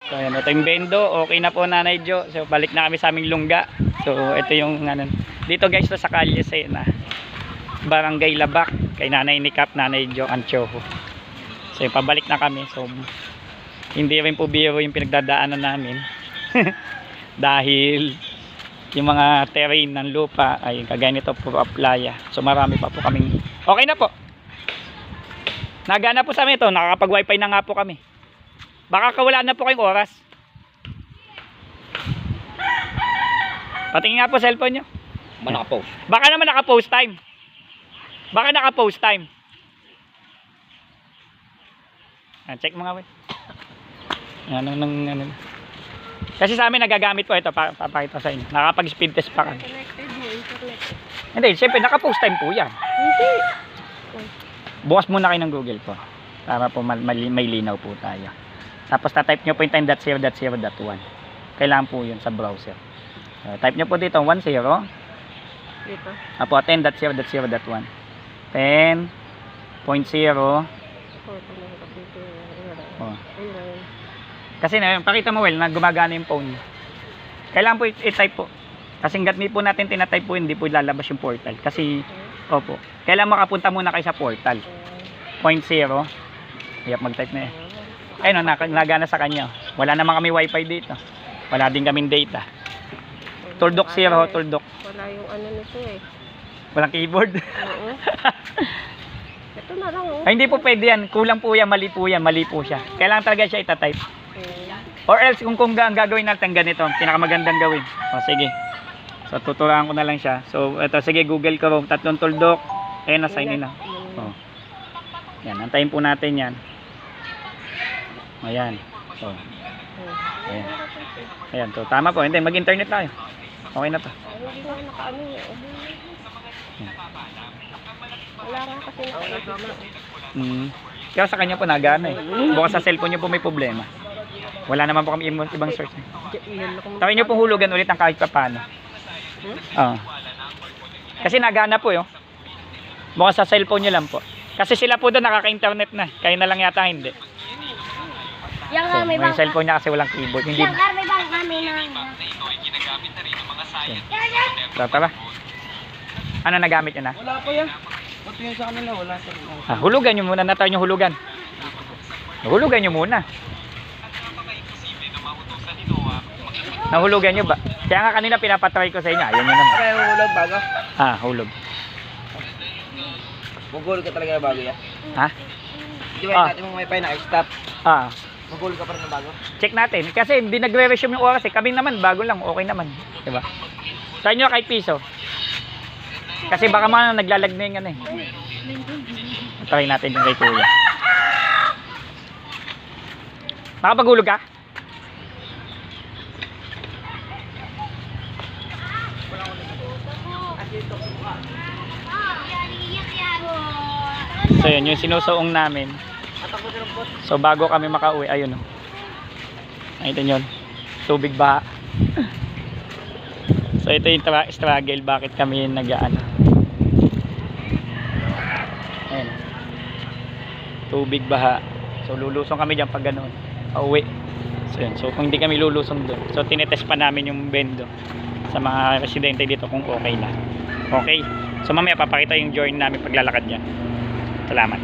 So ayan, ito yung bendo. Okay na po Nanay Jo. So balik na kami sa aming lungga. So ito yung ano. Dito guys, to sa Kalye Sena, Barangay Labak, kay Nanay ni Cap, Nanay Jo Anchoho. So pabalik na kami. So hindi rin po biro yung pinagdadaanan namin. Dahil yung mga terrain ng lupa ay kagaya nito puro playa. So marami pa po kaming. Okay na po. Nagana po sa amin ito. Nakakapag wifi na nga po kami. Baka kawalan na po kayong oras. Patingin nga po cellphone nyo. Naka-post. Baka naman naka-post time. Baka naka-post time. Check mo nga po. Ano. Kasi sa amin nagagamit po ito, papakita sa inyo. Nakapag-speed test pa kami. Hindi, siyempre naka-post time po yan. Hindi. Bukas muna kayo ng Google po. Para po may linaw po tayo. Tapos ta-type nyo po yung 10.0.0.1. Kailangan po yun sa browser. Type nyo po dito 10. Dito. Apo 10.0.0.1. 10.0. Oh. Kasi na, pakita mo na gumagana yung phone. Kailangan po i-type po. Kasi hanggat hindi po natin tina-type po, hindi po lalabas yung portal. Kasi, opo, kailangan makapunta muna kayo sa portal. 0.0. Iyap, mag-type na eh. Ayun, nagana sa kanya. Wala naman kami wifi dito. Wala din kaming data. Tuldok 0, tuldok. Wala yung ano nito eh. Walang keyboard. Oo. Ito na lang oh. Ay, hindi po pwede yan. Kulang po yan, mali po siya. Kailangan talaga siya itatype. Or else, kung ang gagawin natin ganito, pinakamagandang gawin. O, sige. So, tuturuan ko na lang siya. So, ito, sige, Google Chrome, 3 tuldok. Ayun, na-sign in na. O. Yan, antayin po natin yan. Ayan. O. Ayan. Ayan, so, tama po. Hindi, mag-internet tayo. Okay na to. Hindi na nakaano eh. Wala nga kasi nakaano. Kaya sa kanya po nagana eh. Bukas sa cellphone nyo po may problema. Wala naman po kami ibang source. Tawin nyo pong hulugan ulit ang kahit pa paano. Kasi nagana po yun. Bukas sa cellphone nyo lang po. Kasi sila po doon nakaka-internet na. Kayo na lang yata hindi. So, may cellphone niya kasi walang keyboard. Hindi. may bang kami na. So, tara. Ano nagamit nyo na? Wala pa yan. Pati yun sa kanila, wala pa. Hulugan nyo muna. Natry nyo hulugan. Hulugan nyo muna. Nahulugan nyo ba? Kaya nga kanina pinapatry ko sa inyo. Ayan nyo naman. Kaya hulog bago? Hulog. Magulog ka talaga na bago yan. Ha? Di ba natin mong wifi na stop? Magulog ka pa rin na bago? Check natin. Kasi hindi nagre-resume yung oras eh. Kami naman, bago lang. Okay naman. Diba? Sa inyo kahit piso. Kasi baka mga naglalag na yung ano eh. Try natin yung kay kuya. Nakapagulog ka? So yun, yung sinusuong namin. So bago kami makauwi, ayun o. Nakita nyo, tubig baha. So ito yung struggle, bakit kami nag-ano. Ayun. Tubig baha. So lulusong kami dyan pag ganoon. Pauwi. So yun, so kung hindi kami lulusong doon. So tinetest pa namin yung bendo sa mga residente dito kung okay na. Okay. So mamaya papakita yung journey namin paglalakad niya. Salamat.